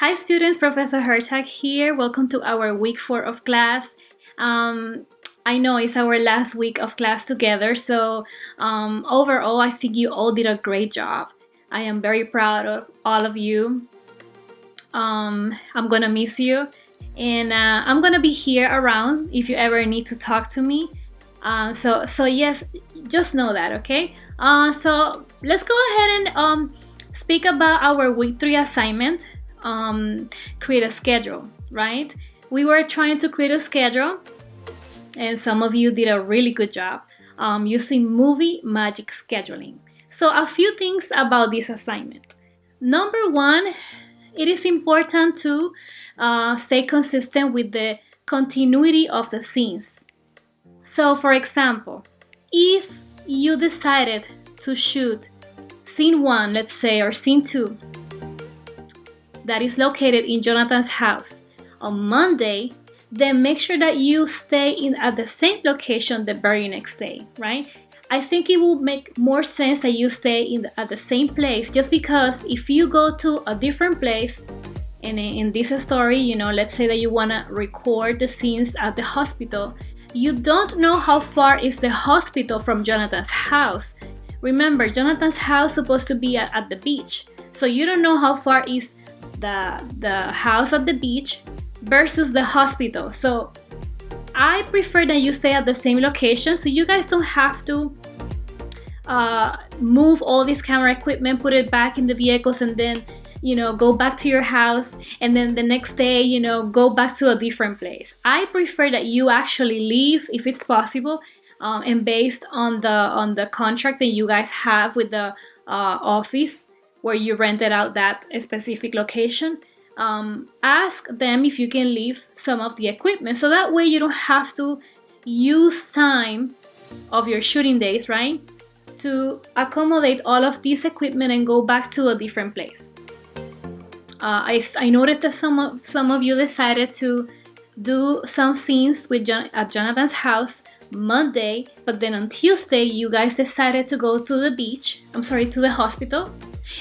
Hi students, Professor Hertag here. Welcome to our week 4 of class. I know it's our last week of class together, so overall I think you all did a great job. I am very proud of all of you. I'm gonna miss you, and I'm gonna be here around if you ever need to talk to me. So yes, just know that, okay? So let's go ahead and speak about our week 3 assignment. Create a schedule, right? We were trying to create a schedule, and some of you did a really good job using movie magic scheduling. So a few things about this assignment. Number one, it is important to stay consistent with the continuity of the scenes. So for example, if you decided to shoot scene 1, let's say, or scene 2, that is located in Jonathan's house on Monday, then make sure that you stay at the same location the very next day, right? I think it will make more sense that you stay at the same place, just because if you go to a different place, and in this story, let's say that you want to record the scenes at the hospital, you don't know how far is the hospital from Jonathan's house. Remember, Jonathan's house is supposed to be at the beach, so you don't know how far is the house at the beach versus the hospital. So I prefer that you stay at the same location, so you guys don't have to move all this camera equipment, put it back in the vehicles, and then go back to your house, and then the next day go back to a different place. I prefer that you actually leave if it's possible, and based on the contract that you guys have with the office where you rented out that specific location, ask them if you can leave some of the equipment, so that way you don't have to use time of your shooting days, right, to accommodate all of this equipment and go back to a different place. I noticed that some of you decided to do some scenes at Jonathan's house Monday, but then on Tuesday you guys decided to go to the hospital,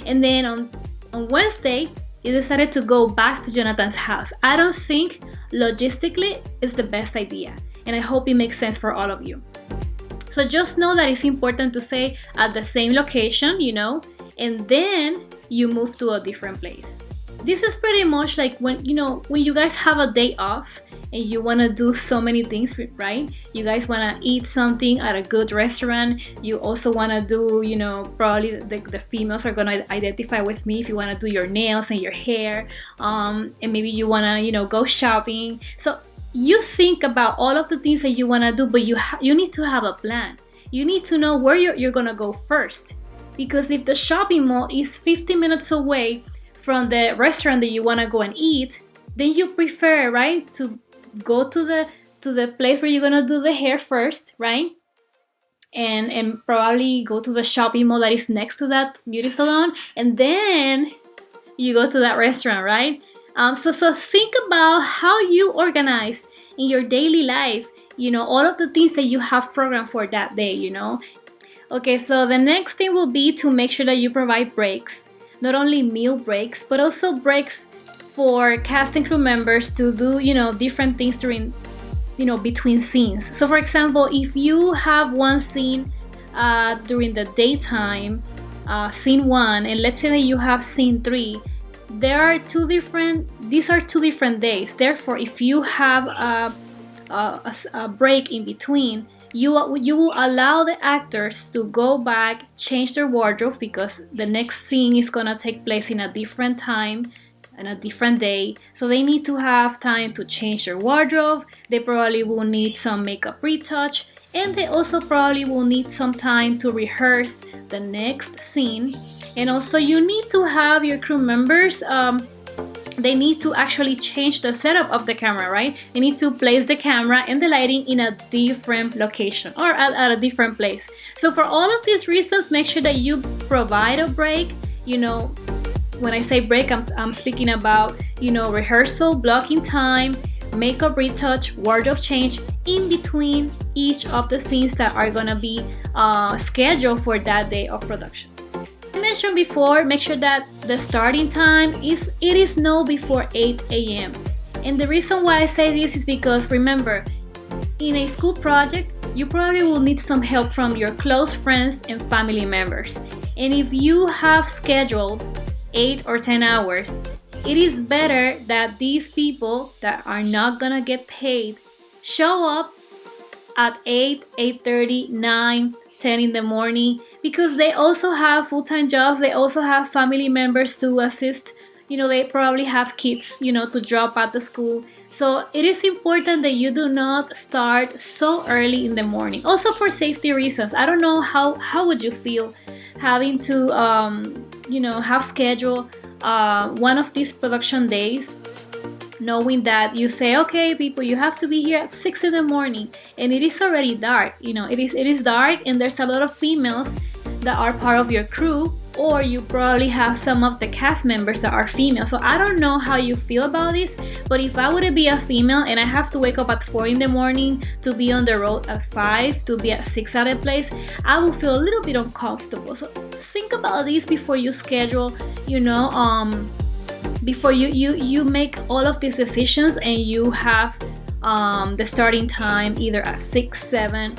and then on Wednesday you decided to go back to Jonathan's house. I don't think logistically it's the best idea, and I hope it makes sense for all of you. So just know that it's important to stay at the same location, and then you move to a different place. This is pretty much like when you guys have a day off and you want to do so many things, right? You guys want to eat something at a good restaurant. You also want to do, probably the females are going to identify with me if you want to do your nails and your hair, and maybe you want to, go shopping. So you think about all of the things that you want to do, but you need to have a plan. You need to know where you're going to go first, because if the shopping mall is 50 minutes away from the restaurant that you want to go and eat, then you prefer, right, to go to the place where you're going to do the hair first, right, and probably go to the shopping mall that is next to that beauty salon, and then you go to that restaurant, right? So think about how you organize in your daily life, all of the things that you have programmed for that day. Okay, so the next thing will be to make sure that you provide breaks. Not only meal breaks, but also breaks for cast and crew members to do, different things during, between scenes. So for example, if you have one scene during the daytime, scene 1, and let's say that you have scene 3, these are two different days. Therefore, if you have a break in between, you will allow the actors to go back, change their wardrobe, because the next scene is going to take place in a different time and a different day. So they need to have time to change their wardrobe. They probably will need some makeup retouch, and they also probably will need some time to rehearse the next scene. And also you need to have your crew members, they need to actually change the setup of the camera, right? They need to place the camera and the lighting in a different location or at a different place. So for all of these reasons, make sure that you provide a break. When I say break, I'm speaking about, rehearsal, blocking time, makeup retouch, wardrobe change in between each of the scenes that are going to be scheduled for that day of production. I mentioned before, make sure that the starting time is no before 8 a.m. And the reason why I say this is because remember, in a school project, you probably will need some help from your close friends and family members. And if you have scheduled 8 or 10 hours, it is better that these people that are not gonna get paid show up at 8, 8:30, 9, 10 in the morning, because they also have full-time jobs, they also have family members to assist. They probably have kids, to drop at the school. So it is important that you do not start so early in the morning. Also for safety reasons. I don't know how would you feel having to, have scheduled one of these production days, knowing that you say, okay, people, you have to be here at 6 in the morning, and it is already dark. It is dark, and there's a lot of females that are part of your crew, or you probably have some of the cast members that are female. So I don't know how you feel about this, but if I would be a female and I have to wake up at 4 in the morning to be on the road at 5, to be at 6 at a place, I will feel a little bit uncomfortable. So think about this before you schedule, before you make all of these decisions and you have the starting time either at 6, 7,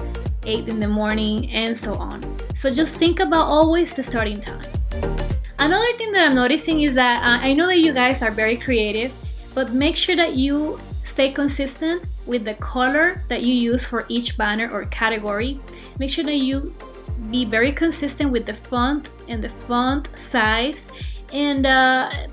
8 in the morning and so on. So just think about always the starting time. Another thing that I'm noticing is that I know that you guys are very creative, but make sure that you stay consistent with the color that you use for each banner or category. Make sure that you be very consistent with the font and the font size, and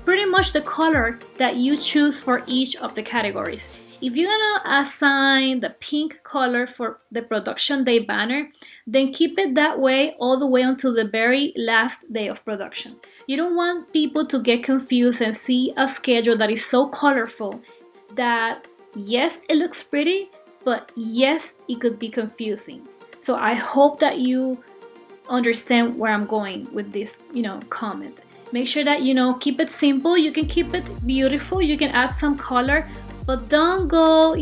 pretty much the color that you choose for each of the categories. If you're gonna assign the pink color for the production day banner, then keep it that way all the way until the very last day of production. You don't want people to get confused and see a schedule that is so colorful that yes, it looks pretty, but yes, it could be confusing. So I hope that you understand where I'm going with this, comment. Make sure that, keep it simple. You can keep it beautiful. You can add some color, but don't go,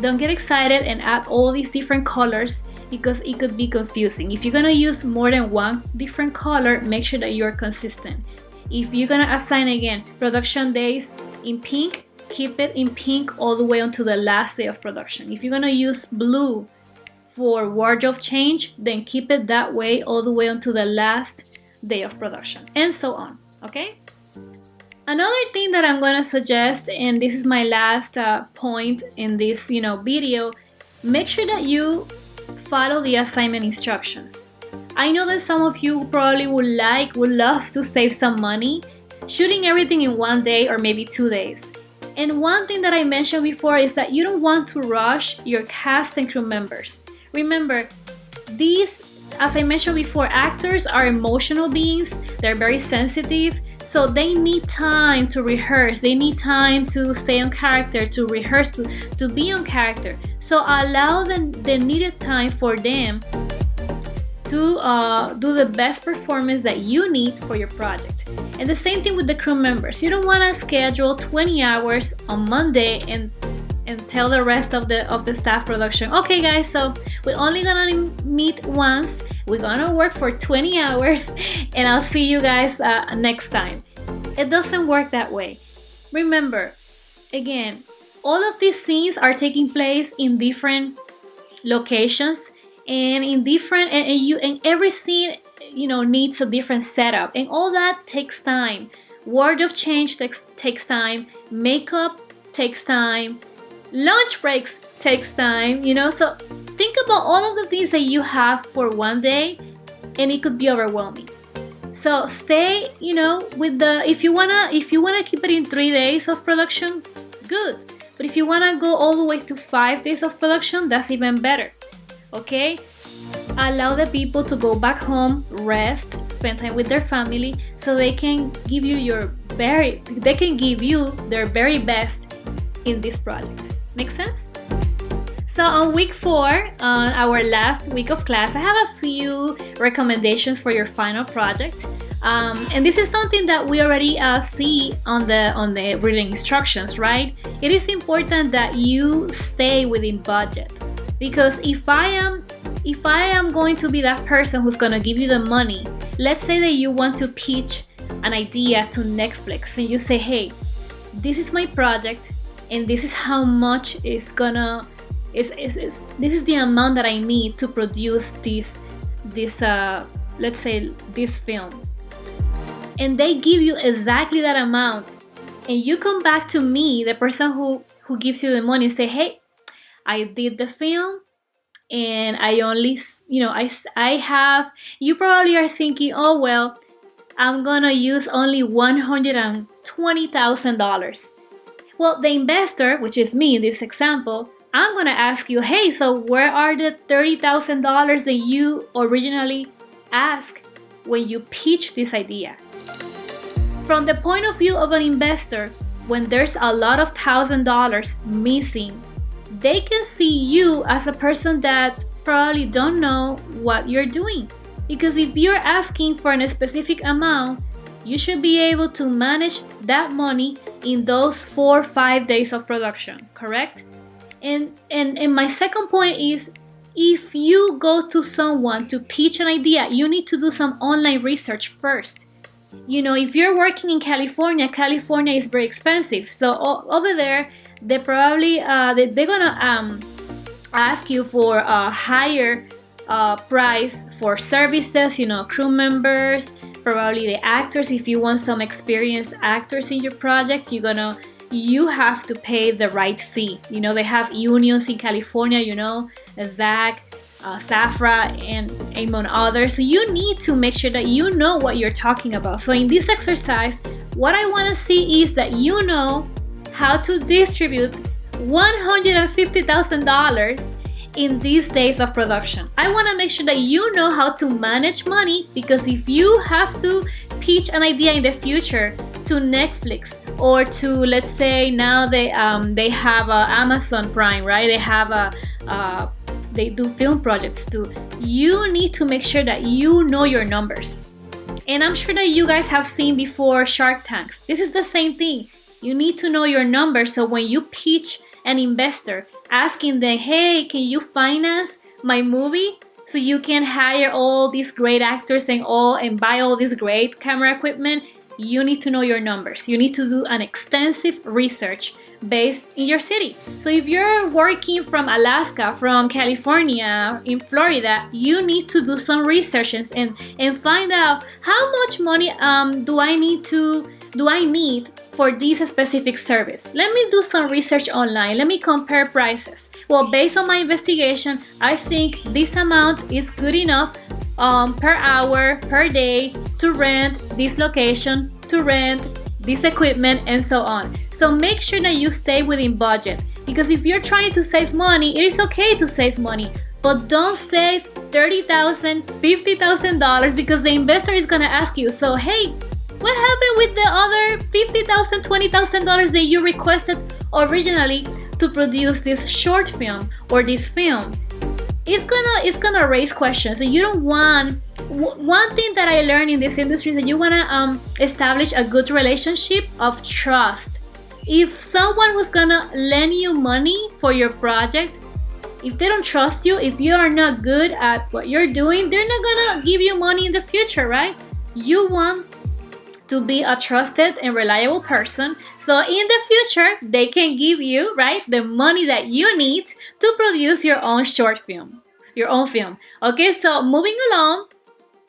don't get excited and add all these different colors, because it could be confusing. If you're gonna use more than one different color, make sure that you're consistent. If you're gonna assign again production days in pink, keep it in pink all the way until the last day of production. If you're gonna use blue for wardrobe change, then keep it that way all the way until the last day of production, and so on. Okay? Another thing that I'm gonna suggest, and this is my last point in this video, make sure that you follow the assignment instructions. I know that some of you probably would love to save some money shooting everything in one day or maybe 2 days. And one thing that I mentioned before is that you don't want to rush your cast and crew members. Remember, these, as I mentioned before, actors are emotional beings. They're very sensitive, so they need time to rehearse. They need time to stay on character, to rehearse, to be on character. So allow the needed time for them to do the best performance that you need for your project. And the same thing with the crew members. You don't want to schedule 20 hours on Monday and tell the rest of the staff production, okay guys, so we're only gonna meet once, we're gonna work for 20 hours, and I'll see you guys next time. It doesn't work that way. Remember, again, all of these scenes are taking place in different locations and in different, and every scene needs a different setup, and all that takes time. Wardrobe change takes time, makeup takes time, lunch breaks takes time, so think about all of the things that you have for one day, and it could be overwhelming. So stay, with the, if you wanna keep it in 3 days of production, good. But if you wanna go all the way to 5 days of production, that's even better. Okay? Allow the people to go back home, rest, spend time with their family, so they can give you their very best in this project. Make sense? So on week 4, on our last week of class, I have a few recommendations for your final project. And this is something that we already see on the reading instructions, right? It is important that you stay within budget, because if I am going to be that person who's gonna give you the money, let's say that you want to pitch an idea to Netflix, and you say, hey, this is my project, and this is how much this is the amount that I need to produce this let's say this film. And they give you exactly that amount, and you come back to me, the person who gives you the money, and say, hey, I did the film, and I only, I have, you probably are thinking, oh, well, I'm gonna use only $120,000. Well, the investor, which is me in this example, I'm gonna ask you, hey, so where are the $30,000 that you originally asked when you pitched this idea? From the point of view of an investor, when there's a lot of $1,000 missing, they can see you as a person that probably don't know what you're doing. Because if you're asking for a specific amount, you should be able to manage that money in those 4 or 5 days of production, correct? And my second point is, if you go to someone to pitch an idea, you need to do some online research first. If you're working in California is very expensive. So over there, they probably they're gonna ask you for a higher price for services. Crew members, probably the actors. If you want some experienced actors in your project, you have to pay the right fee. They have unions in California. ZAC, SAFRA, and among others. So you need to make sure that you know what you're talking about. So in this exercise, what I want to see is that you know how to distribute $150,000 in these days of production. I want to make sure that you know how to manage money, because if you have to pitch an idea in the future to Netflix, or to, let's say now they have Amazon Prime, right? They do film projects too. You need to make sure that you know your numbers. And I'm sure that you guys have seen before Shark Tanks. This is the same thing. You need to know your numbers, so when you pitch an investor, asking them, hey, can you finance my movie so you can hire all these great actors and buy all this great camera equipment? You need to know your numbers. You need to do an extensive research based in your city. So if you're working from Alaska, from California, in Florida, you need to do some research and find out how much money do I need for this specific service. Let me do some research online. Let me compare prices. Well, based on my investigation, I think this amount is good enough per hour, per day, to rent this location, to rent this equipment, and so on. So make sure that you stay within budget, because if you're trying to save money, it is okay to save money, but don't save $30,000, $50,000, because the investor is gonna ask you, so hey, what happened with the other $50,000, $20,000 that you requested originally to produce this short film or this film? It's gonna raise questions, and you don't want. One thing that I learned in this industry is that you wanna establish a good relationship of trust. If someone who's gonna lend you money for your project, if they don't trust you, if you are not good at what you're doing, they're not gonna give you money in the future, right? You want to be a trusted and reliable person, so in the future they can give you, right, the money that you need to produce your own short film, your own film. Okay, so moving along,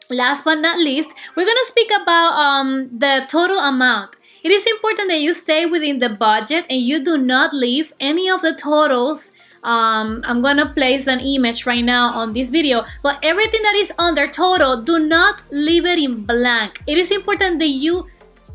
last but not least, we're gonna speak about the total amount. It is important that you stay within the budget and you do not leave any of the totals. I'm gonna place an image right now on this video, but everything that is under total, do not leave it in blank. It is important that you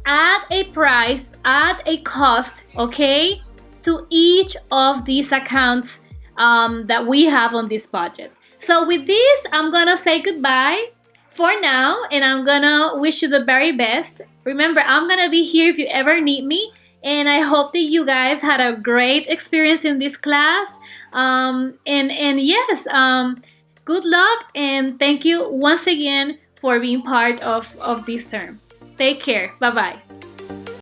add a price, add a cost, okay, to each of these accounts that we have on this budget. So with this, I'm gonna say goodbye for now, and I'm gonna wish you the very best. Remember, I'm gonna be here if you ever need me. And I hope that you guys had a great experience in this class. And yes, good luck, and thank you once again for being part of this term. Take care. Bye-bye.